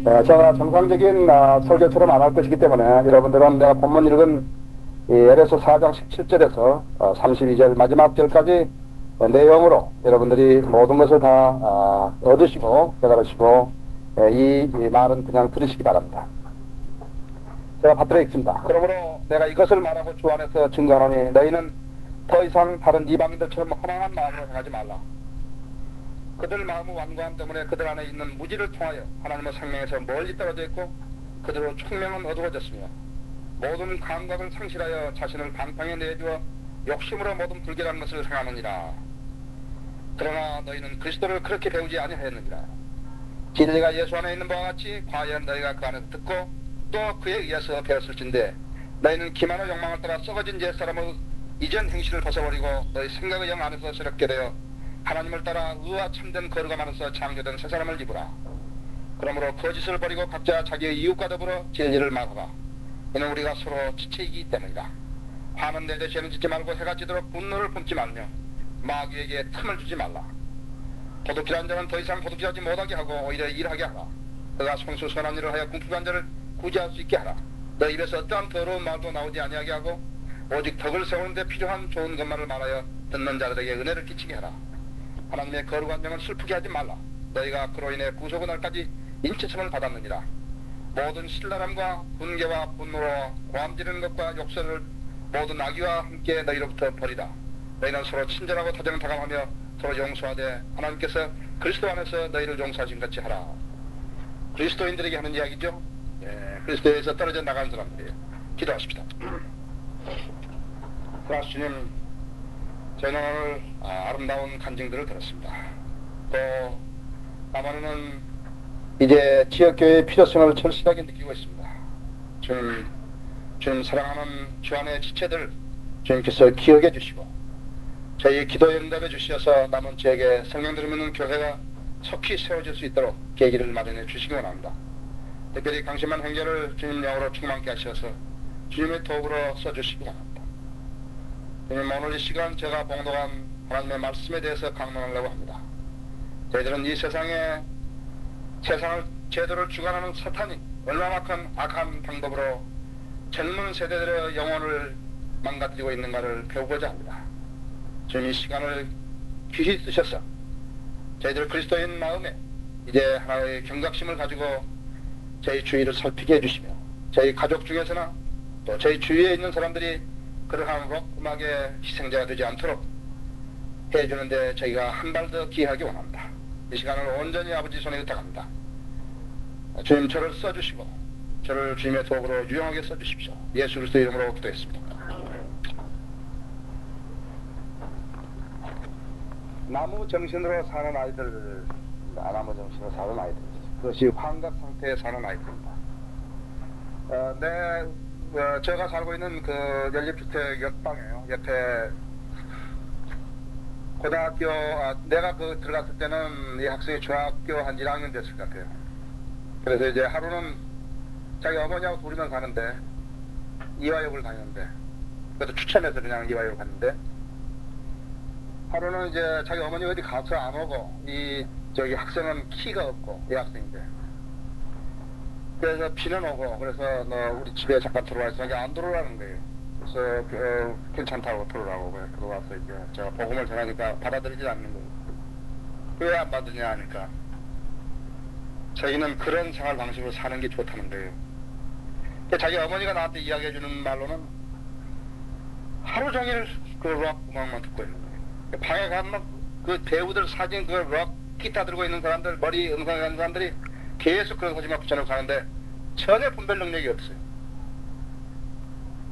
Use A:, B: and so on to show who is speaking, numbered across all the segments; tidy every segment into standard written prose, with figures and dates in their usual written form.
A: 제가 정상적인 설교처럼 안 할 것이기 때문에 여러분들은 내가 본문 읽은 에베소 4장 17절에서 32절 마지막 절까지 내용으로 여러분들이 모든 것을 다 얻으시고 깨달으시고 이 말은 그냥 들으시기 바랍니다. 제가 받들어 읽습니다. 그러므로 내가 이것을 말하고 주 안에서 증거하노니 너희는 더 이상 다른 이방인들처럼 허망한 마음으로 행하지 말라. 그들 마음의 완고함 때문에 그들 안에 있는 무지를 통하여 하나님의 생명에서 멀리 떨어져 있고 그들로 총명은 어두워졌으며 모든 감각을 상실하여 자신을 방탕에 내주어 욕심으로 모든 불결한 것을 행하느니라. 그러나 너희는 그리스도를 그렇게 배우지 아니하였느니라. 진리가 예수 안에 있는 바와 같이 과연 너희가 그 안에서 듣고 또 그에 의해서 배웠을진데 너희는 기만의 욕망을 따라 썩어진 옛사람의 이전 행실을 벗어버리고 너희 생각의 영 안에서 새롭게 되어 하나님을 따라 의와 참된 거룩함 안에서 창조된 새 사람을 입으라. 그러므로 거짓을 버리고 각자 자기의 이웃과 더불어 진리를 말하라. 이는 우리가 서로 지체이기 때문이다. 화는 내 대시에는 짓지 말고 해가 지도록 분노를 품지 말며 마귀에게 틈을 주지 말라. 도둑질한 자는 더 이상 도둑질하지 못하게 하고 오히려 일하게 하라. 그가 손수 선한 일을 하여 궁핍한 자를 구제할 수 있게 하라. 너 입에서 어떠한 더러운 말도 나오지 아니하게 하고 오직 덕을 세우는 데 필요한 좋은 것만을 말하여 듣는 자들에게 은혜를 끼치게 하라. 하나님의 거룩한 명을 슬프게 하지 말라. 너희가 그로 인해 구속의 날까지 인치심을 받았느니라. 모든 신랄함과 분개와 분노로 고함 지르는 것과 욕설을 모든 악의와 함께 너희로부터 버리라. 너희는 서로 친절하고 다정다감하며 서로 용서하되 하나님께서 그리스도 안에서 너희를 용서하신 같이 하라. 그리스도인들에게 하는 이야기죠. 그리스도에서 떨어져 나가는 사람들이에요. 기도하십시다. 주님, 저희는 오늘 아름다운 간증들을 들었습니다. 또 나만은 이제 지역교회의 필요성을 절실하게 느끼고 있습니다. 주님 사랑하는 주 안의 지체들 주님께서 기억해 주시고 저희 기도에 응답해 주셔서 남은 지역에 성령들을 믿는 교회가 속히 세워질 수 있도록 계기를 마련해 주시기 원합니다. 특별히 강심한 행제를 주님 영으로 충만케 하셔서 주님의 도구로 써주시기 원합니다. 주님, 오늘 이 시간 제가 봉독한 하나님의 말씀에 대해서 강론하려고 합니다. 저희들은 이 세상을 제도를 주관하는 사탄이 얼마나 악한 방법으로 젊은 세대들의 영혼을 망가뜨리고 있는가를 배우고자 합니다. 주님, 이 시간을 귀히 쓰셔서 저희들 그리스도인 마음에 이제 하나의 경각심을 가지고 저희 주위를 살피게 해주시며 저희 가족 중에서나 또 저희 주위에 있는 사람들이 그러한 록 음악의 희생자가 되지 않도록 해주는데 저희가 한 발 더 기하기 원합니다. 이 시간을 온전히 아버지 손에 의탁합니다. 주님, 저를 써주시고 저를 주님의 도구로 유용하게 써주십시오. 예수 그리스도 이름으로 기도했습니다. 나무 정신으로 사는 아이들, 나무 정신으로 사는 아이들, 그것이 환각 상태에 사는 아이들입니다. 제가 살고 있는 그 연립주택 옆방이에요. 옆에 고등학교, 내가 들어갔을 때는 이 학생이 중학교 한 1학년 됐을 것 같아요. 그래서 이제 하루는 자기 어머니하고 둘이만 사는데 이화역을 다니는데, 그래도 추천해서 그냥 이화역을 갔는데, 하루는 이제 자기 어머니 어디 가서 안 오고 저기 학생은 키가 없고 이 학생인데, 그래서 비는 오고, 그래서 너 우리 집에 잠깐 들어와 있어. 이게 안 들어오라는 거예요. 그래서 괜찮다고 들어오라고. 그래 들어와서 이제 제가 복음을 전하니까 받아들이지 않는 거예요. 왜 안 받으냐 하니까 자기는 그런 생활 방식으로 사는 게 좋다는 거예요. 자기 어머니가 나한테 이야기해 주는 말로는 하루 종일 그 록 음악만 듣고 있는 거예요. 방에 가면 그 배우들 사진, 그 록 기타 들고 있는 사람들, 머리 음성하는 사람들이 계속 그런 사진만 붙여놓고 가는데 전혀 분별 능력이 없어요.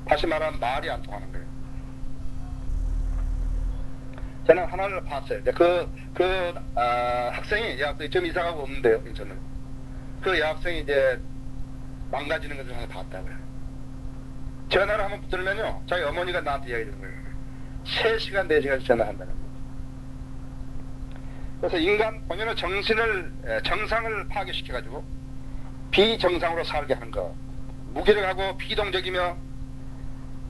A: 다시 말하면 말이 안 통하는 거예요. 저는 하나를 봤어요. 학생이, 여학생이 지금 이사가고 없는데요, 인천은. 그 여학생이 이제 망가지는 것을 하나 봤다고요. 전화를 한번 붙들면요, 자기 어머니가 나한테 이야기해 주는 거예요. 3시간, 4시간 전화한다는 거예요. 그래서 인간 본연의 정상을 파괴시켜가지고 비정상으로 살게 하는 것, 무기력하고 비동적이며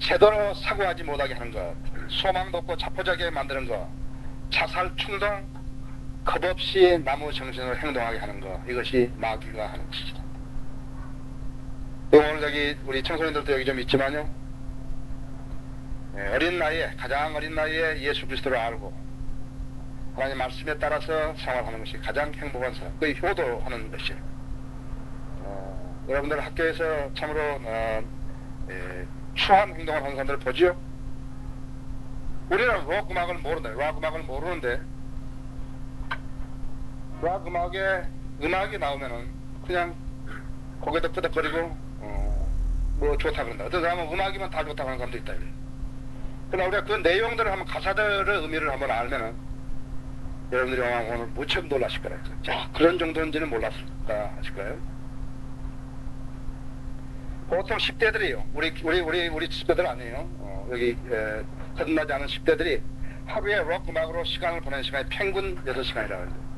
A: 제대로 사고하지 못하게 하는 것, 소망도 없고 자포자기하게 만드는 것, 자살 충동, 겁없이 나무 정신으로 행동하게 하는 것, 이것이 마귀가 하는 짓이다. 오늘 여기 우리 청소년들도 여기 좀 있지만요. 어린 나이에, 가장 어린 나이에 예수 그리스도를 알고 하나님 말씀에 따라서 생활하는 것이 가장 행복한 삶, 그 효도하는 것이에요. 여러분들 학교에서 참으로 추한 행동을 하는 사람들을 보지요? 우리는 록 음악을 모른다. 록 음악을 모르는데 록 음악이 나오면은 그냥 고개도 끄덕거리고 뭐 좋다 그런다. 어떤 사람은 음악이면 다 좋다고 하는 사람도 있다. 그러나 우리가 그 내용들을 한번 가사들의 의미를 한번 알면은 여러분들이 오늘 무척 놀라실 거예요. 자, 그런 정도인지는 몰랐을까 하실 거예요. 보통 10대들이요. 우리 10대들 아니에요. 여기 거듭나지 않은 10대들이 하루에 록 음악으로 시간을 보내는 시간이 평균 6시간이라고 해요.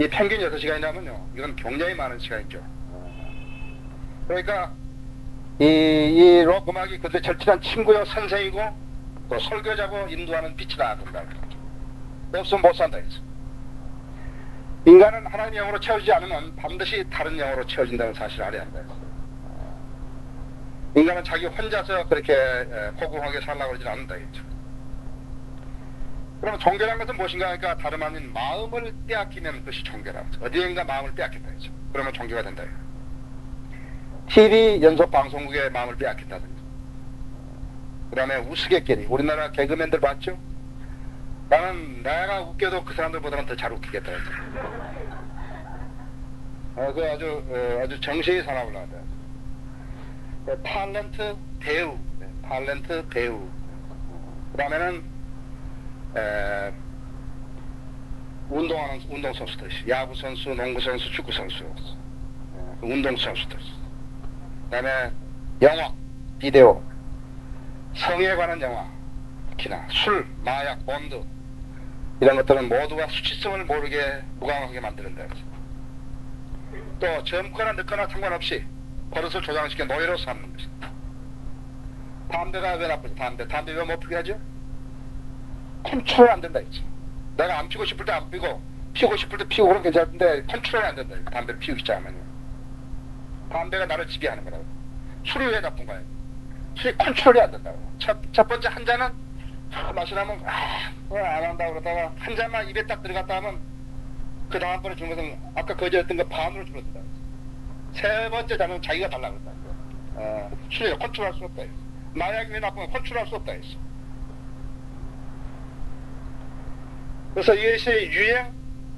A: 이 평균 6시간이라면요. 이건 굉장히 많은 시간이죠. 그러니까 이 록 음악이 그들의 절친한 친구요, 선생이고 또 설교자고 인도하는 빛이다 그런다. 없으면 못 산다 했어. 인간은 하나님의 영으로 채워지지 않으면 반드시 다른 영으로 채워진다는 사실을 알아야 한다 했어. 인간은 자기 혼자서 그렇게 고고하게 살라고 그러지 않는다 했죠. 그러면 종교란 것은 무엇인가 하니까 다름 아닌 마음을 빼앗기면 그것이 종교라고 했죠. 어디엔가 마음을 빼앗긴다 했죠. 그러면 종교가 된다 했죠. TV 연속 방송국의 마음을 빼앗긴다든지. 그 다음에 우스갯거리. 우리나라 개그맨들 봤죠? 나는 내가 웃겨도 그 사람들보다는 더 잘 웃기겠다 했죠. 그 아주 정신이 사나 올라간다. 탤런트 배우. 탤런트 배우. 그 다음에는 운동하는 운동선수들. 야구선수, 농구선수, 축구선수. 운동선수들. 그 다음에 영화, 비디오, 성에 관한 영화, 특히나 술, 마약, 본드 이런 것들은 모두가 수치성을 모르게 무감하게 만드는다. 또 젊거나 늙거나 상관없이 버릇을 조장시켜 노예로 삼는 것입니다. 담배가 왜 나쁘지? 담배 왜 못 피게 하죠? 컨트롤 안 된다 했지. 내가 안 피고 싶을 때 안 피고 피우고 싶을 때 피우고 그런 괜찮은데 컨트롤이 안 된다. 담배를 피우기 시작하면요. 담배가 나를 지배하는 거라고. 술이 왜 나쁜 거예요? 술이 컨트롤이 안 된다고. 첫 번째 한 잔은 마시라면 안 한다고 그러다가 한 잔만 입에 딱 들어갔다 하면 그 다음번에 주는 것은 아까 거저였던 거 반으로 줄어든다. 세 번째 잔은 자기가 달라고 그랬다. 술이 컨트롤할 수 없다. 마약이 왜 나쁜 건 컨트롤할 수 없다 했어. 그래서 이것이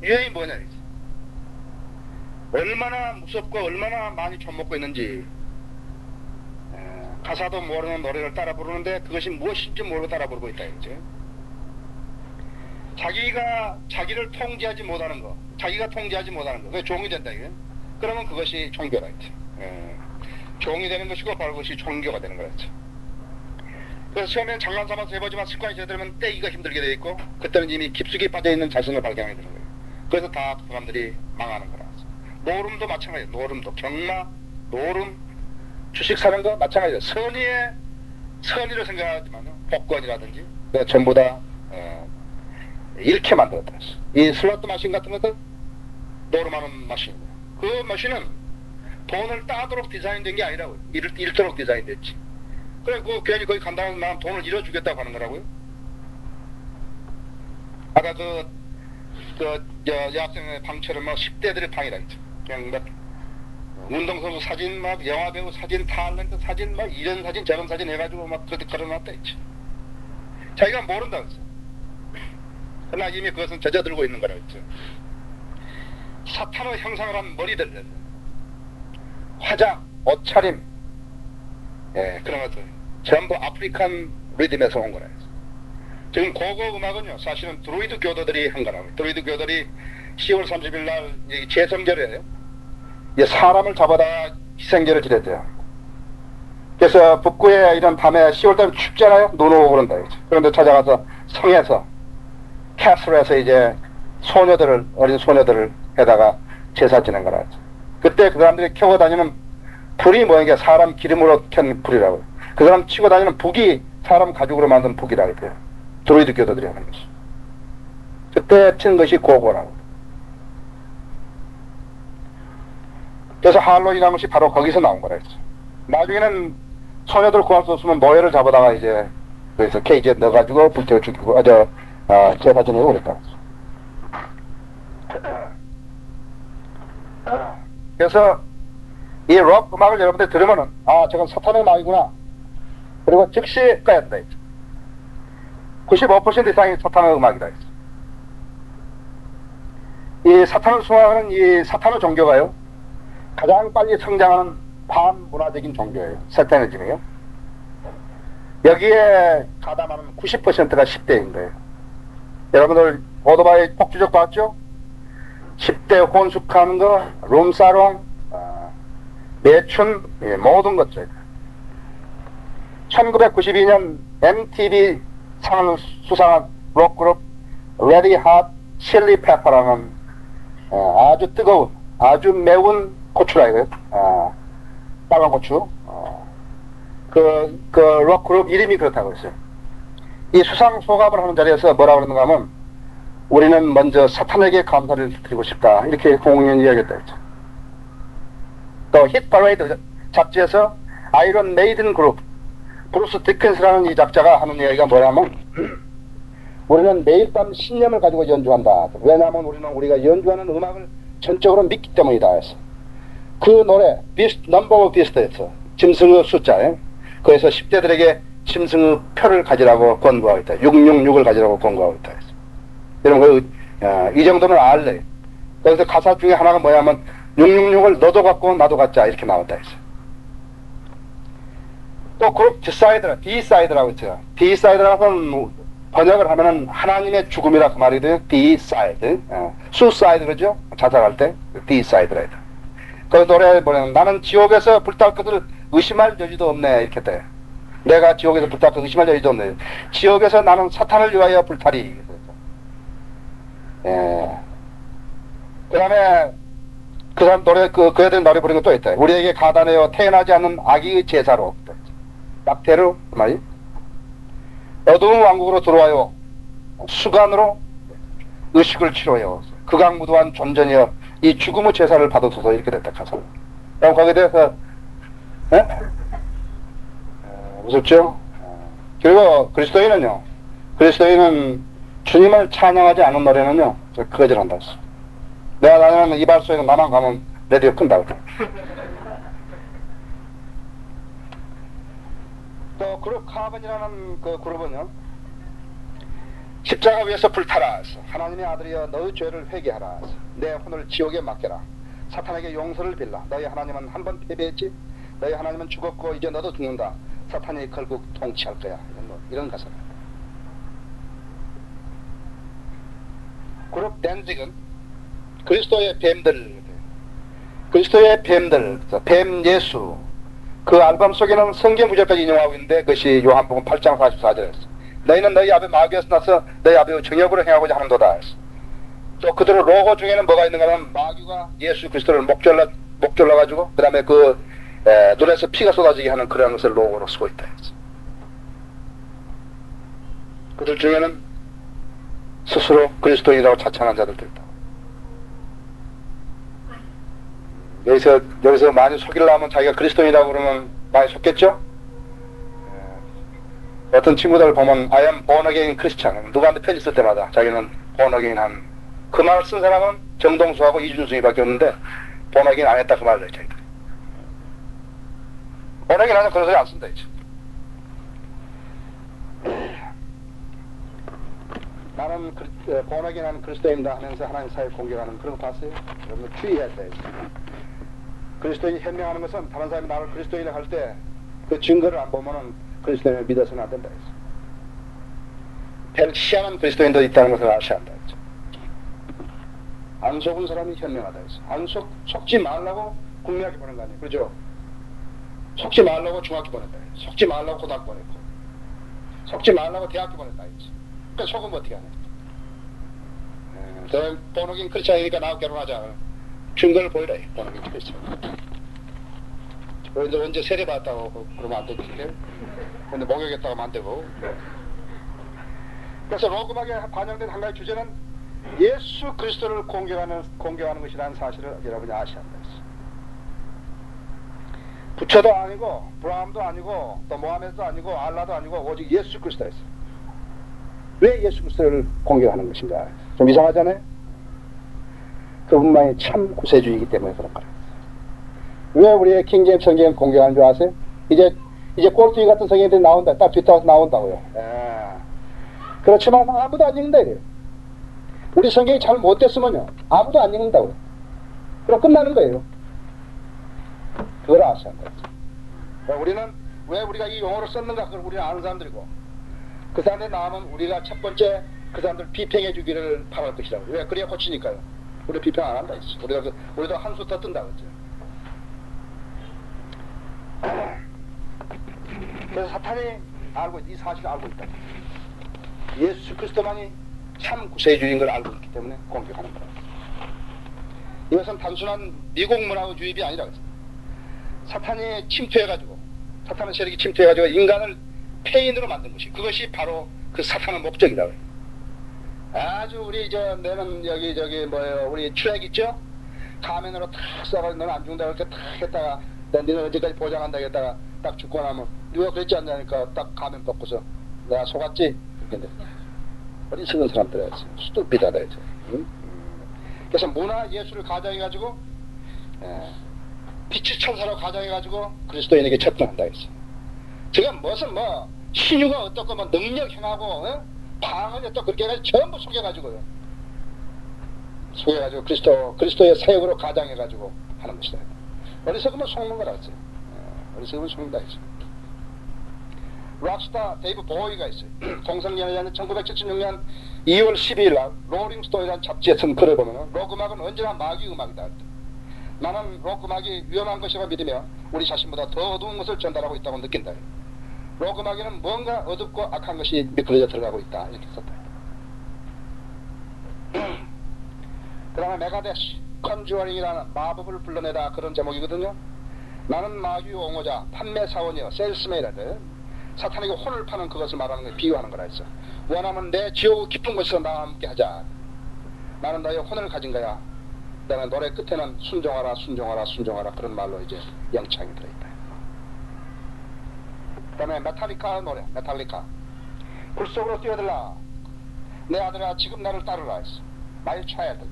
A: 유행이 뭐냐 했어. 얼마나 무섭고 얼마나 많이 처먹고 있는지 가사도 모르는 노래를 따라 부르는데 그것이 무엇인지 모르고 따라 부르고 있다 했죠. 자기를 통제하지 못하는 거, 자기가 통제하지 못하는 거, 그게 종이 된다 이게. 그러면 그것이 종교라 했죠. 종이 되는 것이고 바로 그것이 종교가 되는 거였죠. 그래서 처음에는 장난 삼아서 해보지만 습관이 들면 떼기가 힘들게 돼 있고 그때는 이미 깊숙이 빠져 있는 자신을 발견하게 되는 거예요. 그래서 다 그 사람들이 망하는 거라. 노름도 마찬가지예요. 노름도 경마, 노름, 주식 사는 거 마찬가지예요. 선의를 생각하지만요. 복권이라든지 전부 다 잃게 만들었다. 이 슬로트 머신 같은 것도 노름하는 머신이에요. 그 머신은 돈을 따도록 디자인된 게 아니라고요. 잃도록 디자인됐지. 그래, 괜히 거기 간다는 마음 돈을 잃어주겠다고 하는 거라고요. 아까 여학생의 방처럼 10대들의 방이라 했죠. 그냥 운동선수 사진, 영화배우 사진, 탤런트 사진, 이런 사진, 저런 사진 해가지고 그렇게 걸어놨다 했죠. 자기가 모른다고 했어. 그러나 이미 그것은 젖어들고 있는 거라고 했죠. 사탄의 형상을 한 머리들, 화장, 옷차림, 그런 것들 전부 아프리칸 리듬에서 온 거라 했어. 지금 고고 음악은요, 사실은 드루이드 교도들이 한 거라고. 드루이드 교도들이 10월 30일 날 제성절이에요. 사람을 잡아다 희생제를 지냈대요. 그래서 북구에 이런 밤에 10월달에 춥잖아요. 눈 오고 그런다. 그런데 찾아가서 성에서 캐슬에서 이제 어린 소녀들을 해다가 제사 지낸 거라. 그때 그 사람들이 켜고 다니는 불이 뭐냐, 사람 기름으로 켠 불이라고요. 그 사람 치고 다니는 북이 사람 가죽으로 만든 북이라고 해요. 드루이드 교도들이 하는 것이. 그때 친 것이 고고라고. 그래서 할로윈이라는 것이 바로 거기서 나온 거라 했죠. 나중에는 소녀들 구할 수 없으면 노예를 잡아다가 이제 그래서 케이지에 넣어가지고 불태워 죽이고 제사 지내고 그랬다. 그래서 이 록 음악을 여러분들 들으면은 저건 사탄의 음악이구나. 그리고 즉시 꺼야 된다. 95% 이상이 사탄의 음악이다. 이 사탄을 수호하는 이 사탄의 종교가요, 가장 빨리 성장하는 반문화적인 종교예요. 사타니즘이요. 여기에 가담하는 90%가 10대인 거예요. 여러분들 오토바이 폭주적 봤죠? 10대 혼숙하는 거, 룸사롱, 매춘, 모든 것들. 1992년 MTV 상을 수상한 록그룹 레디 핫 칠리 페퍼라는 아주 뜨거운, 아주 매운 고추라 이거요. 빨간 고추. 그 록그룹 이름이 그렇다고 했어요. 이 수상 소감을 하는 자리에서 뭐라고 그러는가 하면, 우리는 먼저 사탄에게 감사를 드리고 싶다. 이렇게 공연이 이야기했다 했죠. 또 hitparade 잡지에서 아이런 메이든 그룹, 브루스 디킨스라는 이 작자가 하는 이야기가 뭐냐면, 우리는 매일 밤 신념을 가지고 연주한다. 왜냐하면 우리는 우리가 연주하는 음악을 전적으로 믿기 때문이다 해서. 그 노래 넘버 오브 비스트에서 짐승의 숫자에, 그래서 10대들에게 짐승의 표를 가지라고 권고하고 있다. 666을 가지라고 권고하고 있다 해서. 여러분 이 정도는 알래. 그래서 가사 중에 하나가 뭐냐면 666을 너도 갖고 나도 갖자 이렇게 나온다 해서. 또 그룹 D-사이드라고 있어요. D-사이드라고 번역을 하면은 하나님의 죽음이라 그 말이 돼요. D-사이드. 수사이드 그러죠? 자살할 때 D-사이드라 해요. 그 노래 뭐냐면, 나는 지옥에서 불탈 것을 의심할 여지도 없네 이렇게 돼. 내가 지옥에서 불탈 것을 의심할 여지도 없네. 지옥에서 나는 사탄을 위하여 불타리. 그 다음에 그 사람 노래 그 애들 노래 부르는 것도 있다. 우리에게 가다내어 태어나지 않는 아기의 제사로 낙태로 그 말이 어두운 왕국으로 들어와요. 수간으로 의식을 치러요. 극악무도한 존전이여 이 죽음의 제사를 받아서서 이렇게 됐다 가서. 그럼 거기에 대해서 무섭죠? 그리고 그리스도인은 주님을 찬양하지 않은 노래는요 거절한다 했어. 내가 다니는 이발소에는 나만 가면 레디오 끈다 그래. 또 그룹 카본이라는 그 그룹은요, 십자가 위에서 불타라 해서, 하나님의 아들이여 너의 죄를 회개하라 해서, 내 혼을 지옥에 맡겨라, 사탄에게 용서를 빌라, 너희 하나님은 한 번 패배했지, 너희 하나님은 죽었고 이제 너도 죽는다, 사탄이 결국 통치할 거야, 이런 가사입니다. 그룹 댄직은 그리스도의 뱀들, 뱀 예수, 그 앨범 속에는 성경 구절까지 인용하고 있는데, 그것이 요한복음 8장 44절에서 너희는 너희 아버지 마귀에서 나서 너희 아버지의 정욕으로 행하고자 하는도다 했어. 또 그들의 로고 중에는 뭐가 있는가 하면, 마귀가 예수 그리스도를 목졸라 가지고 그 다음에 눈에서 피가 쏟아지게 하는 그런 것을 로고로 쓰고 있다 했어. 그들 중에는 스스로 그리스도인이라고 자칭하는 자들도 있다. 여기서 많이 속이려면 자기가 그리스도인이라고 그러면 많이 속겠죠? 어떤 친구들 보면 I am born again Christian, 누구한테 편지 쓸 때마다 자기는 born again 한, 그 말을 쓴 사람은 정동수하고 이준승이밖에 없는데 born again 안 했다 그 말을 해요. 자기들 born again 하면 그런 소리 안 쓴다 이제. 나는 born again 한 그리스도인이다 하면서 하나님 사회 공격하는 그런 거 봤어요? 여러분 주의해야 돼요. 그리스도인이 현명하는 것은 다른 사람이 나를 그리스도인이라고 할 때 그 증거를 안 보면은 그리스도인을 믿어서는 안 된다 했어. 희한한 그리스도인도 있다는 것을 아셔야 한다 했죠. 안 속은 사람이 현명하다 했어. 속지 말라고 국민학교 보낸 거 아니에요. 그렇죠? 속지 말라고 중학교 보냈다 했어. 속지 말라고 고등학교 보냈고, 속지 말라고 대학교 보냈다 했어. 그러니까 속으면 어떻게 하냐. 저 본어긴 크리스찬이니까 나하고 결혼하자. 증거를 보이라 해. 본어긴 크리스찬. 언제 세례 받았다고 그러면 안 되지. 근데 목욕했다고 하면 안 되고. 그래서 로그막에 반영된 한 가지 주제는 예수 그리스도를 공경하는 것이라는 사실을 여러분이 아셔야 한다. 부처도 아니고 브라함도 아니고 또 모하메드도 아니고 알라도 아니고 오직 예수 그리스도였어. 왜 예수 그리스도를 공격하는 것인가? 좀 이상하잖아요. 그분만이 참 구세주이기 때문에 그런 거라. 왜 우리의 킹제임스 성경을 공격하는 줄 아세요? 이제 꼴뚜기 같은 성경들이 나온다. 딱 뒤따라서 나온다고요. 그렇지만 아무도 안 읽는다 이래요. 우리 성경이 잘 못됐으면요 아무도 안 읽는다고요. 그럼 끝나는 거예요. 그걸 아셔야 돼요. 우리는 왜 우리가 이 용어를 썼는가 그걸 우리는 아는 사람들이고, 그 사람들이 나오면 우리가 첫 번째 그 사람들 비평해 주기를 바랄 것이라고. 왜? 그래야 고치니까요. 우리 비평 안 한다 했어. 우리도 한 수 더 뜬다 그랬죠. 그래서 사탄이 알고 이 사실을 알고 있다. 예수 그리스도만이 참 구세주인 걸 알고 있기 때문에 공격하는 거예요. 이것은 단순한 미국 문화의 유입이 아니라 그랬어요. 사탄이 침투해가지고, 사탄의 세력이 침투해가지고 인간을 폐인으로 만든 것이, 그것이 바로 그 사탄의 목적이다. 아주 우리 내는 여기 뭐예요, 우리 트랙 있죠? 가면으로 탁 쏴가지고 너는 안 죽는다 이렇게 탁 했다가 너는 언제까지 보장한다 했다가 딱 죽고 나면 누가 그랬지 않냐니까 딱 가면 벗고서 내가 속았지? 근데 어리석은 사람들이 했어요. 스투피드하다 했죠. 응? 그래서 문화 예술을 가정해가지고 빛의 천사로 가정해가지고 그리스도인에게 접근한다 했어요. 지금 무슨 신유가 어떻고 능력 행하고 방언이 어떻고 그렇게 해가지고 전부 속여가지고요. 속여가지고 그리스도의 사역으로 가장해가지고 하는 것이다. 어리석으면 속는 거라 했어요. 어리석으면 속는다 했어요. 락스타 데이브 보이가 있어요. 동성연애자는 1976년 2월 12일 날 로링스톤이라는 잡지에 쓴 글을 보면 록 음악은 언제나 마귀 음악이다. 나는 록 음악이 위험한 것이라고 믿으며 우리 자신보다 더 어두운 것을 전달하고 있다고 느낀다. 록 음악에는 뭔가 어둡고 악한 것이 미끄러져 들어가고 있다. 이렇게 썼다. 그 다음에 메가데스 컨주어링이라는 마법을 불러내다 그런 제목이거든요. 나는 마귀 옹호자 판매 사원이여 세일스맨이라든 사탄에게 혼을 파는 그것을 말하는 걸 비유하는 거라 했어. 원하면 내 지옥 깊은 곳에서 나와 함께 하자. 나는 너의 혼을 가진 거야. 그다음에 노래 끝에는 순종하라 순종하라 순종하라 그런 말로 이제 영창이 들어있다. 그 다음에 메탈리카 노래, 메탈리카 불 속으로 뛰어들라. 내 아들아 지금 나를 따르라 했어. My child.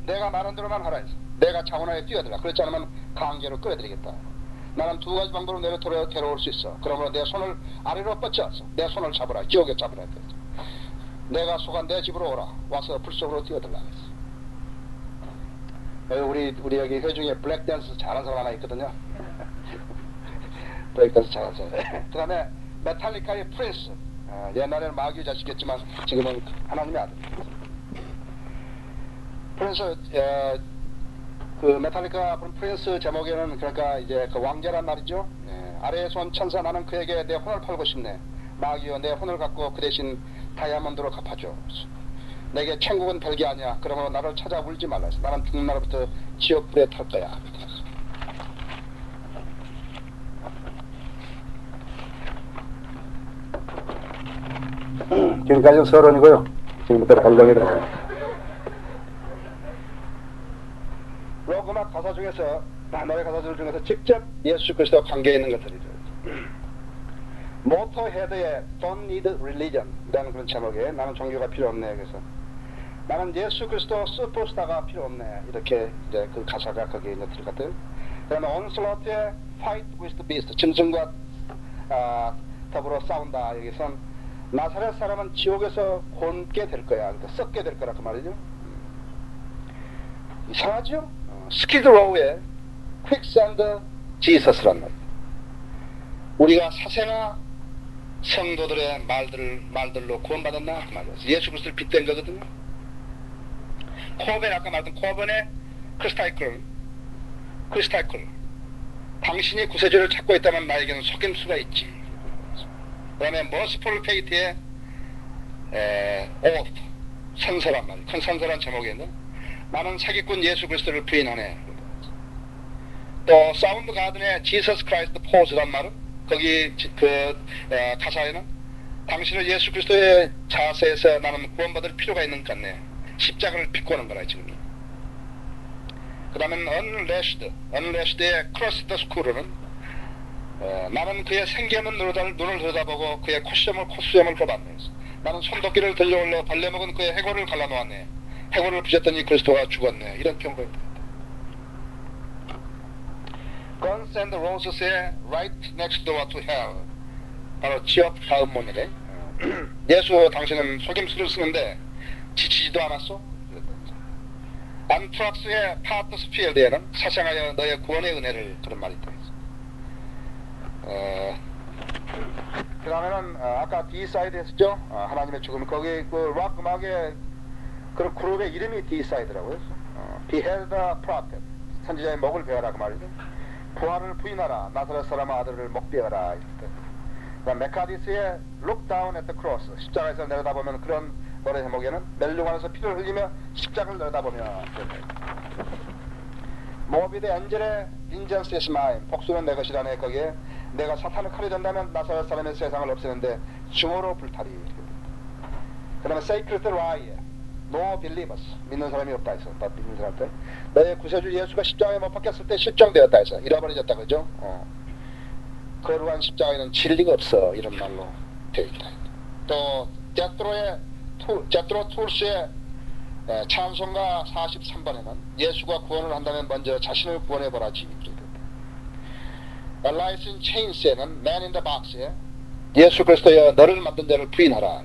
A: 내가 말한 대로만 하라 했어. 내가 차원하에 뛰어들라. 그렇지 않으면 강제로 끌어들이겠다. 나는 두 가지 방법으로 내려 데려올 수 있어. 그러므로 내 손을 아래로 뻗쳐서 내 손을 잡으라. 지옥에 잡으라 했어. 내가 속한 내 집으로 오라. 와서 불 속으로 뛰어들라 했어. 우리 여기 회중에 블랙 댄스 잘하는 사람 하나 있거든요. 블랙 댄스 잘하는 사람. 그 다음에 메탈리카의 프린스. 옛날에는 마귀 자식이었지만 지금은 하나님의 아들. 프린스, 그 메탈리카 프린스 제목에는 그러니까 이제 그 왕자란 말이죠. 아래에서 온 천사 나는 그에게 내 혼을 팔고 싶네. 마귀여 내 혼을 갖고 그 대신 다이아몬드로 갚아줘. 내게 천국은 별게 아니야. 그러므로 나를 찾아 울지 말라. 나는 죽는 날부터 지옥불에 탈 거야. 지금까지는 서론이고요. 지금부터 본론이다. 록 음악 가사 중에서 노래 가사들 중에서 직접 예수 그리스도와 관계 있는 것들이죠. 모터헤드의 Don't Need Religion 이라는 그런 제목에 나는 종교가 필요 없네. 그래서 나는 예수 그리스도 슈퍼스타가 필요 없네. 이렇게 이제 그 가사가 거기에 있는 들거든. 그다음에 온슬로트의 Fight with the Beast 짐승과 더불어 싸운다. 여기선 나사렛 사람은 지옥에서 곤게 될 거야. 그러니까 썩게 될 거라 그 말이죠. 이상하죠? 스키드 로우의 quicksand Jesus란 말. 우리가 사세나 성도들의 말들로 구원받았나 그 말이었어. 예수 그리스도를 빗댄 거거든요. 코벤 아까 말했던 코벤의 크리스타이클 당신이 구세주를 찾고 있다면 나에게는 속임수가 있지. 그 다음에 머스폴 페이트의 오트 선서란 말이에요. 큰 선서란 제목에는 나는 사기꾼 예수 그리스도를 부인하네. 또 사운드 가든의 지서스 크라이스트 포즈란 말은 거기 가사에는 당신을 예수 그리스도의 자세에서 나는 구원받을 필요가 있는 것 같네. 십자가를 빗고 오는 거라 지금. 그 다음엔 unlashed의 cross the school은 나는 그의 생기 없는 눈을 들여다보고 그의 콧수염을 뽑았네. 나는 손도끼를 들려올려 발려먹은 그의 해골을 갈라놓았네. 해골을 부셨더니 그리스도가 죽었네. 이런 경고가 있다. Guns and Roses의 Right Next Door to Hell, 바로 지역 다음 문이래. 예수 당신은 속임수를 쓰는데 지치지도 않았소? 안트락스의 파트스 필드에는 사상하여 너의 구원의 은혜를, 그런 말이 있다. 그 다음에는 아까 D-사이드 했었죠? 하나님의 죽음. 거기 그 락 음악의 그 그룹의 이름이 D-사이드라고요. Behead the Prophet, 선지자의 목을 베어라, 그 말이죠. 부활을 부인하라, 나사렛 사람의 아들을 목베어라. 메카디스의 Look Down at the Cross, 십자가에서 내려다보면, 그런 노래 제목에는 멜룽 안에서 피를 흘리며 십자가를 내려다보며. 모비드 엔젤의 Vengeance is mine, 복수는 내 것이라네. 거기에 내가 사탄을 칼이 된다면 나사렛 사람의 세상을 없애는데 증오로 불타리. 그 다음에 Sacred Lie, No Believers, 믿는 사람이 없다 해서, 믿는 사람들, 너의 구세주 예수가 십자가에 못 박혔을 때 실종되었다 해서 잃어버려졌다, 그죠? 거룩한 십자가에는 진리가 없어, 이런 말로 되어 있다. 또 제트로 툴스의 찬송가 43번에는 예수가 구원을 한다면 먼저 자신을 구원해보라지. Alice in Chains에는 Man in the Box에 예수 그리스도여 너를 만든 자를 부인하라.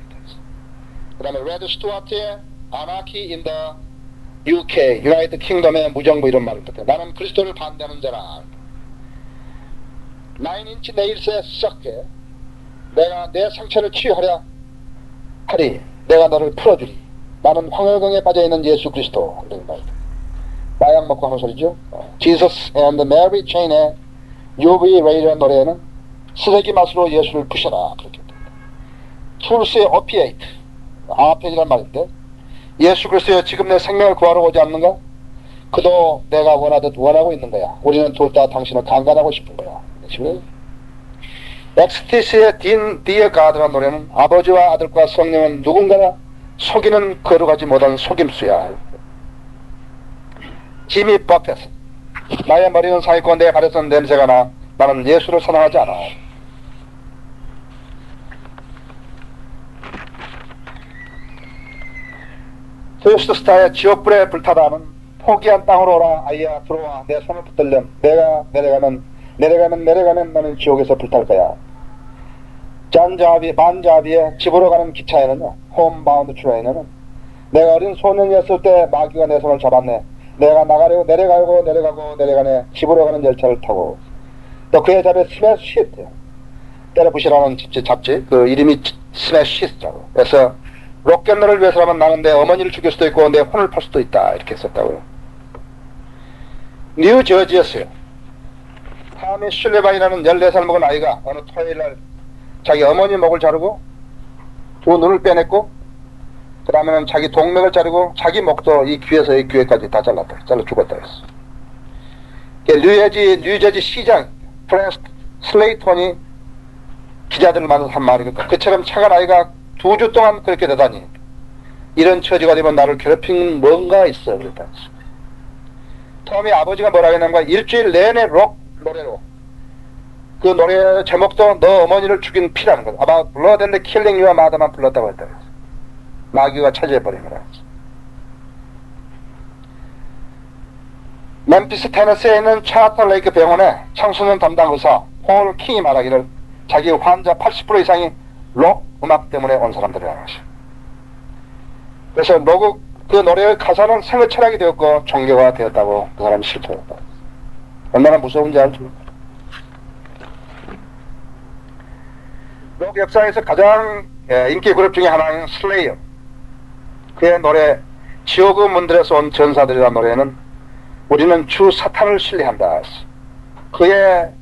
A: 그 다음에 레드 스튜어트의 Anarchy in the UK, United Kingdom의 무정부, 이런 말을 뜻해. 나는 그리스도를 반대하는 자라. 9인치 네일스의 썩게 내가 내 상처를 치유하려 하리, 내가 너를 풀어주리. 나는 황홀경에 빠져있는 예수 그리스도, 이런 말. 마약 먹고 하는 소리죠. Jesus and Mary Chain의 UV Ray라는 노래에는 쓰레기 맛으로 예수를 부셔라, 그렇게 됩니다. 툴스의 오피에이트, 아페이라는 말인데, 예수 그리스도여 지금 내 생명을 구하러 오지 않는가? 그도 내가 원하듯 원하고 있는 거야. 우리는 둘 다 당신을 강간하고 싶은 거야. 엑스티스의 디어 가드라는 노래는 아버지와 아들과 성령은 누군가나 속이는 거룩하지 못한 속임수야. 지미 버펫, 나의 머리는 상했고 내 발에서는 냄새가 나. 나는 예수를 사랑하지 않아. 트위스트 스타의 지옥불에 불타다는 포기한 땅으로 오라. 아이야 들어와, 내 손을 붙들렴. 내가 내려가면 너는 지옥에서 불탈 거야. 반자비의 집으로 가는 기차에는요, 홈바운드 트레인에는 내가 어린 소년이었을 때 마귀가 내 손을 잡았네. 내가 나가려고 내려가네. 집으로 가는 열차를 타고. 또 그의 잡에 스매시 히트, 때려부시라는 잡지, 그 이름이 스매시 히트라고. 그래서 록앤롤을 위해서라면 나는 내 어머니를 죽일 수도 있고 내 혼을 팔 수도 있다, 이렇게 썼다고요. 뉴저지였어요. 타미 슐레반이라는 14살 먹은 아이가 어느 토요일날 자기 어머니 목을 자르고 두 눈을 빼냈고, 그 다음에는 자기 동맥을 자르고 자기 목도 이 귀에서 이 귀에까지 다 잘라 죽었다 했어. 뉴저지 시장 프랜스 슬레이톤이 기자들을 만나서 한 말이니까, 그처럼 착한 아이가 2주 동안 그렇게 되다니, 이런 처지가 되면 나를 괴롭히는 뭔가 있어, 그랬다. 톰이 아버지가 뭐라 했는가, 일주일 내내 록 노래로, 그 노래 제목도 너 어머니를 죽인 피라는 거다. 아마 Blood and Killing Your Mother만 불렀다고 했다. 마귀가 차지해버린 거라. 멤피스 테네시에 있는 차터 레이크 병원에 청소년 담당 의사 폴 킹이 말하기를 자기 환자 80% 이상이 록 음악 때문에 온 사람들이라는 것이죠. 그래서 그 노래의 가사는 생애 철학이 되었고 종교가 되었다고 그 사람이 실토했다. 얼마나 무서운지 알죠? 록 역사에서 가장 인기 그룹 중에 하나인 슬레이어, 그의 노래 지옥의 문들에서 온 전사들이라는 노래는 우리는 주 사탄을 신뢰한다. 그의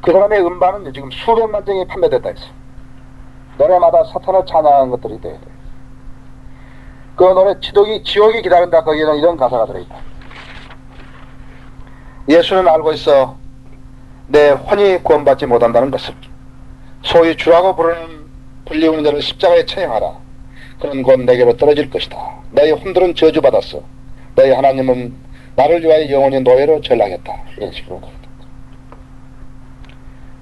A: 그 사람의 음반은 지금 수백만 장이 판매됐다 했어. 노래마다 사탄을 찬양한 것들이 돼. 그 노래 지옥이 기다린다, 거기에는 이런 가사가 들어있다. 예수는 알고 있어 내 혼이 구원받지 못한다는 것을. 소위 주라고 불리우는 자를 십자가에 처형하라. 그는 곧 내게로 떨어질 것이다. 너의 혼들은 저주받았어. 너희 하나님은 나를 위하여 영원히 노예로 전락했다. 이런 식으로.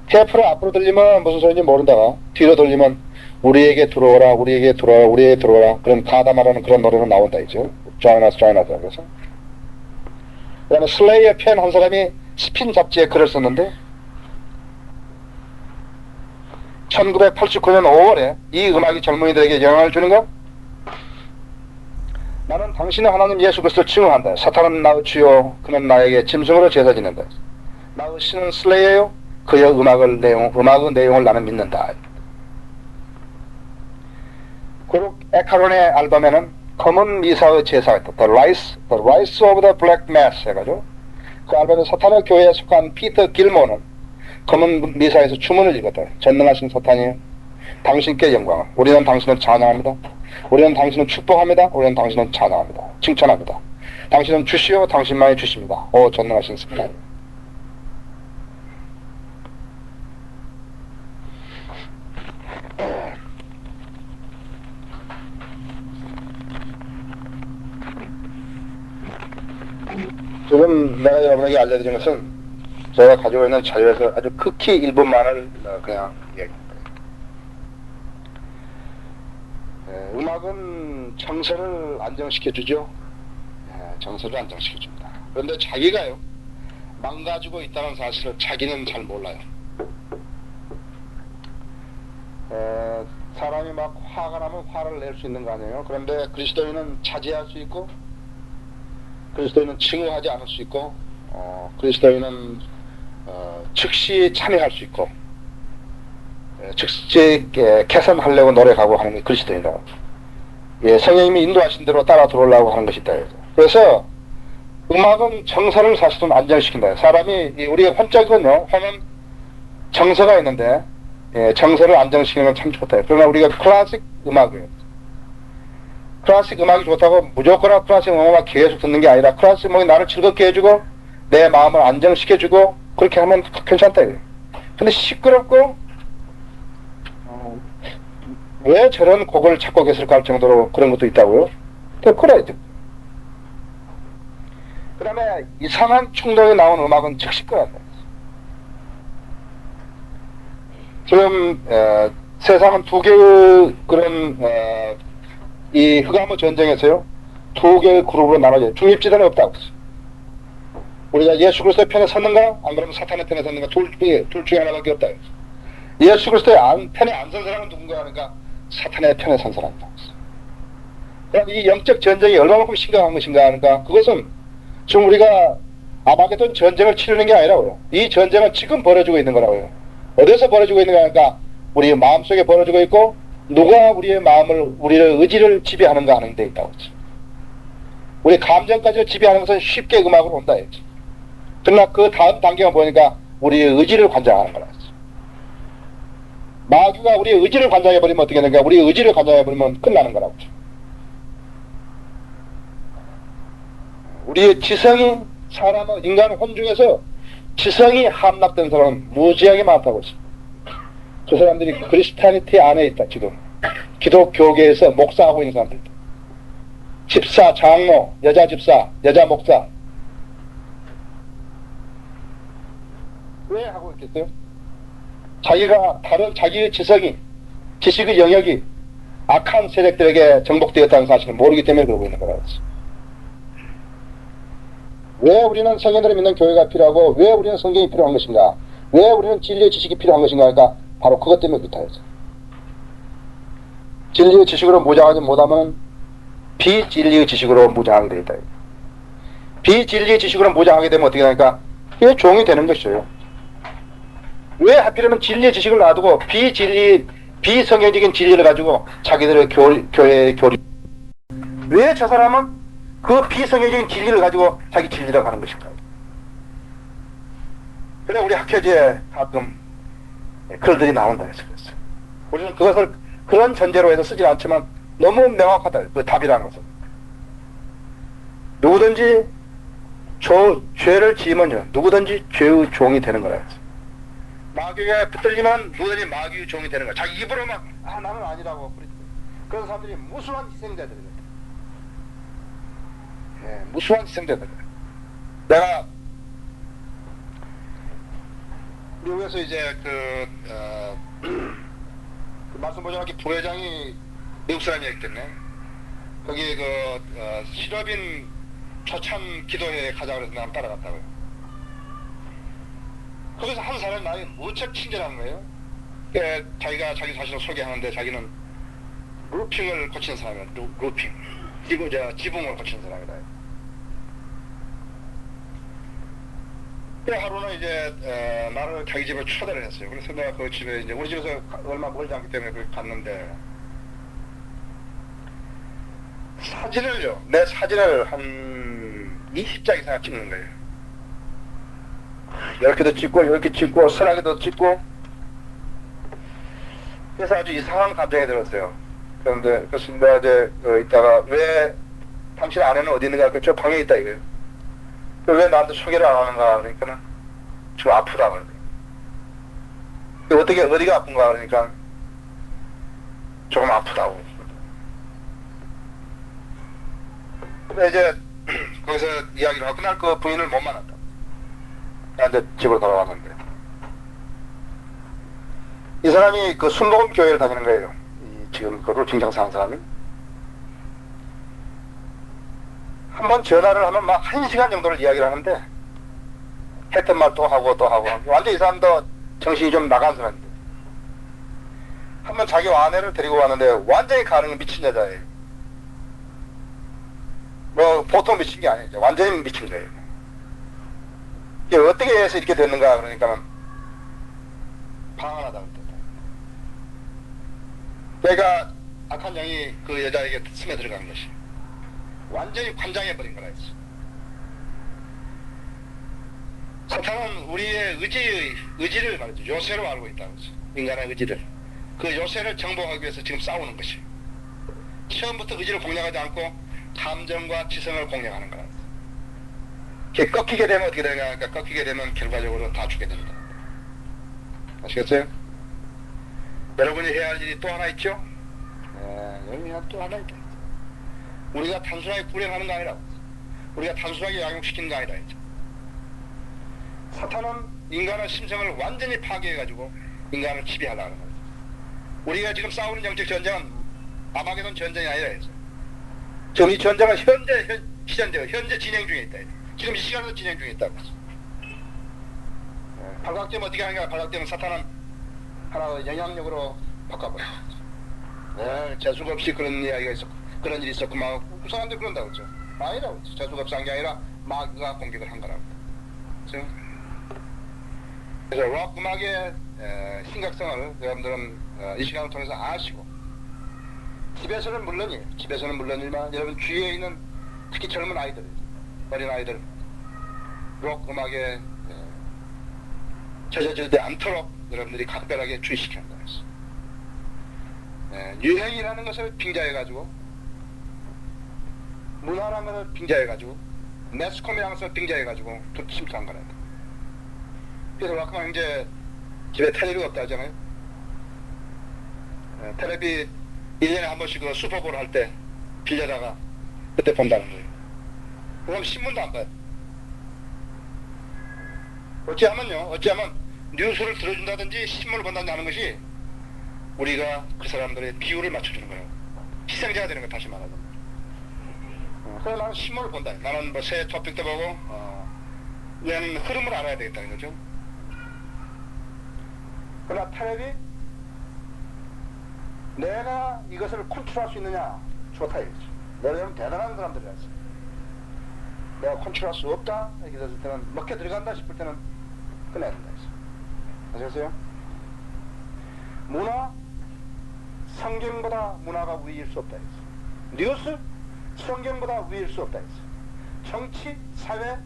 A: 테이프를 앞으로 들리면 무슨 소리인지 모른다가 뒤로 들리면 우리에게 들어오라, 우리에게 들어오라, 우리에게 들어오라, 그런 가다말하는 그런 노래는 나온다 이죠. Join us, join us. 그래서 그 다음에 슬레이어 팬 한 사람이 스핀 잡지에 글을 썼는데 1989년 5월에 이 음악이 젊은이들에게 영향을 주는가? 나는 당신의 하나님 예수 그리스도를 증오한다. 사탄은 나의 주요, 그는 나에게 짐승으로 제사 지낸다. 나의 신은 슬레이어요. 그의 음악의 내용을 나는 믿는다. 그리고 에카론의 앨범에는 검은 미사의 제사가 있다. The Rise of the Black Mass 해가지고 그 앨범에 사탄의 교회에 속한 피터 길모는 검은 미사에서 주문을 읽었다. 전능하신 사탄이요, 당신께 영광을. 우리는 당신을 찬양합니다. 우리는 당신을 축복합니다. 우리는 당신을 찬양합니다. 칭찬합니다. 당신은 주시오, 당신만이 주십니다. 오 전능하신 사탄. 지금 내가 여러분에게 알려드린 것은 제가 가지고 있는 자료에서 아주 극히 일부만을 그냥 얘기합니다. 음악은 정서를 안정시켜주죠. 정서를 안정시켜줍니다. 그런데 자기가요, 망가지고 있다는 사실을 자기는 잘 몰라요. 사람이 막 화가 나면 화를 낼 수 있는 거 아니에요. 그런데 그리스도인은 차지할 수 있고, 그리스도인은 칭호하지 않을 수 있고, 그리스도인은 즉시 참여할 수 있고, 즉시 개선하려고 노력하고 하는 게 그리스도인이다. 성령님이 인도하신 대로 따라 들어오려고 하는 것이다. 그래서 음악은 정서를 사실은 안정시킨다. 사람이 우리가 혼적은요, 하면 정서가 있는데 정서를 안정시키는 건 참 좋다. 그러나 우리가 클래식 음악이에요. 클래식 음악이 좋다고 무조건 클래식 음악 계속 듣는 게 아니라 클래식 음악이 나를 즐겁게 해주고 내 마음을 안정시켜주고 그렇게 하면 괜찮다. 근데 시끄럽고 왜 저런 곡을 작곡했을까 할 정도로 그런 것도 있다고요? 그래. 그 다음에 이상한 충동이 나온 음악은 즉시 끊어야 지금 세상은 두 개의 그런 이 흑암의 전쟁에서요, 두 개의 그룹으로 나눠져요. 중립지대는 없다고. 우리가 예수 그리스도의 편에 섰는가, 안 그러면 사탄의 편에 섰는가, 둘 중에 하나밖에 없다. 예수 그리스도의 편에 안 선 사람은 누군가 하니까 사탄의 편에 선 사람이다. 그럼 이 영적 전쟁이 얼마만큼 심각한 것인가 하니까 그것은 지금 우리가 아마겟돈 전쟁을 치르는 게 아니라고요. 이 전쟁은 지금 벌어지고 있는 거라고요. 어디서 벌어지고 있는가 하니까 우리의 마음속에 벌어지고 있고, 누가 우리의 마음을, 우리의 의지를 지배하는가 하는 데 있다고 했지. 우리 감정까지 지배하는 것은 쉽게 음악으로 온다 했지. 그러나 그 다음 단계만 보니까 우리의 의지를 관장하는 거라 했지. 마귀가 우리의 의지를 관장해버리면 어떻게 되는가? 우리의 의지를 관장해버리면 끝나는 거라고 했지. 우리의 지성이, 사람은, 인간 혼중에서 지성이 함락된 사람은 무지하게 많다고 했어. 그 사람들이 크리스티아니티 안에 있다. 지금 기독교계에서 목사하고 있는 사람들, 집사, 장로, 여자 집사, 여자 목사. 왜 하고 있겠어요? 자기가 다른 자기의 지성이, 지식의 영역이 악한 세력들에게 정복되었다는 사실을 모르기 때문에 그러고 있는 거라고 했어. 왜 우리는 성경들을 믿는 교회가 필요하고, 왜 우리는 성경이 필요한 것인가, 왜 우리는 진리의 지식이 필요한 것인가 하니까 바로 그것 때문에 그렇다. 진리의 지식으로 무장하지 못하면 비진리의 지식으로 무장하게 되어 있다. 비진리의 지식으로 무장하게 되면 어떻게 되니까 이게 종이 되는 것이에요. 왜 하필이면 진리의 지식을 놔두고 비성경적인 진리를 가지고 자기들의 교회의 교리, 왜 저 사람은 그 비성경적인 진리를 가지고 자기 진리라고 하는 것일까? 그래 우리 학회지에 가끔 글들이 나온다 해서 그랬어요. 우리는 그것을 그런 전제로 해서 쓰진 않지만 너무 명확하다. 그 답이라는 것은. 누구든지 죄를 지으면요, 누구든지 죄의 종이 되는 거라 했어요. 마귀가 붙들리면 누구든지 마귀의 종이 되는 거야. 자기 입으로만 나는 아니라고. 그런 사람들이 무수한 희생자들입니다. 무수한 희생자들. 내가 미국에서 이제 그 말씀보자마자 부회장이 미국 사람이었기 때문에 거기 실업인 초참 기도회에 가자고 해서 난 따라갔다고요. 거기서 한 사람이 나에게 무척 친절한 거예요. 자기가 자기 자신을 소개하는데 자기는 루핑을 고치는 사람이에요. 루핑. 그리고 지붕을 고치는 사람이다. 하루는 이제 나를 자기 집에 초대를 했어요. 그래서 내가 그 집에 이제 우리 집에서 얼마 멀지 않기 때문에 거기 갔는데 내 사진을 한 20장 이상 찍는 거예요. 10개도 찍고 10개 찍고 서너 개도 찍고. 그래서 아주 이상한 감정이 들었어요. 그래서 내가 이제 이따가 왜 당신 아내는 어디 있는가? 저 방에 있다 이거예요. 왜 나한테 소개를 안 하는가? 그러니까는 지금 아프다 그러니까. 어디가 아픈가? 그러니까 조금 아프다고. 근데 이제 거기서 이야기를 하고 그날 그 부인을 못 만났다. 나 이제 집으로 돌아왔는데 이 사람이 그 순복음 교회를 다니는 거예요. 지금 그 루팅장 사는 사람이. 한번 전화를 하면 막 1시간 정도를 이야기를 하는데 했던 말 또 하고 완전 이 사람도 정신이 좀 나간 사람인데 한번 자기 아내를 데리고 왔는데 완전히 가는 미친 여자예요. 뭐 보통 미친 게 아니죠. 완전히 미친 거예요. 이게 어떻게 해서 이렇게 됐는가 그러니까는 방황하다 그랬다. 그러니까 악한 영이 그 여자에게 스며들어간 것이 완전히 관장해버린 거라 했어. 사탄은 우리의 의지를 말이죠. 요새로 알고 있다는 거죠. 인간의 의지를. 그 요새를 정복하기 위해서 지금 싸우는 것이. 처음부터 의지를 공략하지 않고 감정과 지성을 공략하는 거라. 꺾이게 되면 어떻게 되냐. 그러니까 꺾이게 되면 결과적으로 다 죽게 된다. 아시겠어요? 여러분이 해야 할 일이 또 하나 있죠? 여러분이 또 하나 있다. 우리가 단순하게 불행하는 거 아니라 우리가 단순하게 양육시키는 거 아니라 이제. 사탄은 인간의 심성을 완전히 파괴해가지고 인간을 지배하려고 하는 거예요. 우리가 지금 싸우는 영적 전쟁은 아마게돈 전쟁이 아니라 해서 지금 이 전쟁은 현재 진행 중에 있다. 지금 이 시간에도 진행 중에 있다고 했어. 발각되면 어떻게 하는가? 발각되면 사탄은 하나의 영향력으로 바꿔버려. 재수가 없이 그런 이야기가 있었고 그런 일이 있었고 막 그 사람들이 그런다고 그랬죠. 아니라고 그랬죠. 재수가 없이 한 게 아니라 마귀가 공격을 한 거라고. 그렇죠? 그래서 록 음악의 심각성을 여러분들은 이 시간을 통해서 아시고 집에서는 물론이지만 여러분 주위에 있는 특히 젊은 아이들, 어린 아이들 록 음악에 젖어들지 않도록 여러분들이 각별하게 주의시켜야 한다. 유행이라는 것을 빙자해가지고 문화라는 것을 빙자해가지고 매스컴이라는 것을 빙자해가지고 침투한 거라. 그래서 락커는 이제 집에 텔레비가 없다 하잖아요. 텔레비 1년에 한 번씩 그 슈퍼볼 할 때 빌려다가 그때 본다는 거예요. 그럼 신문도 안 봐요. 어찌하면 뉴스를 들어준다든지 신문을 본다든지 하는 것이 우리가 그 사람들의 비율을 맞춰주는 거예요. 희생자가 되는 거 다시 말하자면. 그래서 나는 신문을 본다. 나는 뭐 새 토픽도 보고 그냥 흐름을 알아야 되겠다는 거죠. 그러나 텔레비 내가 이것을 컨트롤할 수 있느냐 좋다 이거죠. 여러분 대단한 사람들이라서 내가 컨트롤할 수 없다 이렇게 됐을 때는 먹혀 들어간다 싶을 때는 꺼내야 된다 했어. 아시겠어요? 문화 성경보다 문화가 위일 수 없다 했어. 뉴스 성경보다 위일 수 없다 했어. 정치 사회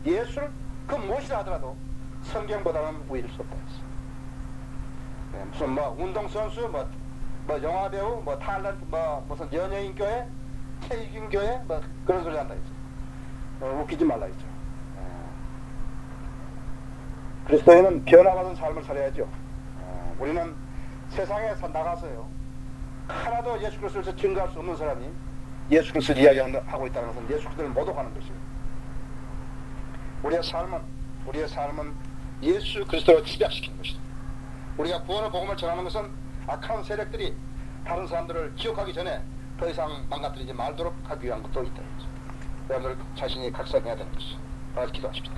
A: 예술 그 무엇이라 하더라도 성경보다는 위일 수 없다 했어. 무슨 뭐 운동선수 뭐 영화배우 뭐 탤런트 뭐 무슨 연예인 교회 체육인 교회 뭐 그런 소리 한다 했죠. 웃기지 말라 했죠. 그리스도인은 변화받은 삶을 살아야죠. 우리는 세상에 나가서요 하나도 예수 그리스도를 증거할 수 없는 사람이 예수 그리스도를 이야기하고 있다는 것은 예수 그리스도를 모독하는 것이에요. 우리의 삶은 예수 그리스도로 집약시키는 것이다. 우리가 구원의 복음을 전하는 것은 악한 세력들이 다른 사람들을 기억하기 전에 더 이상 망가뜨리지 말도록 하기 위한 것도 있다. 여러분들 자신이 각성해야 되는 것이죠. 다 기도하십시다.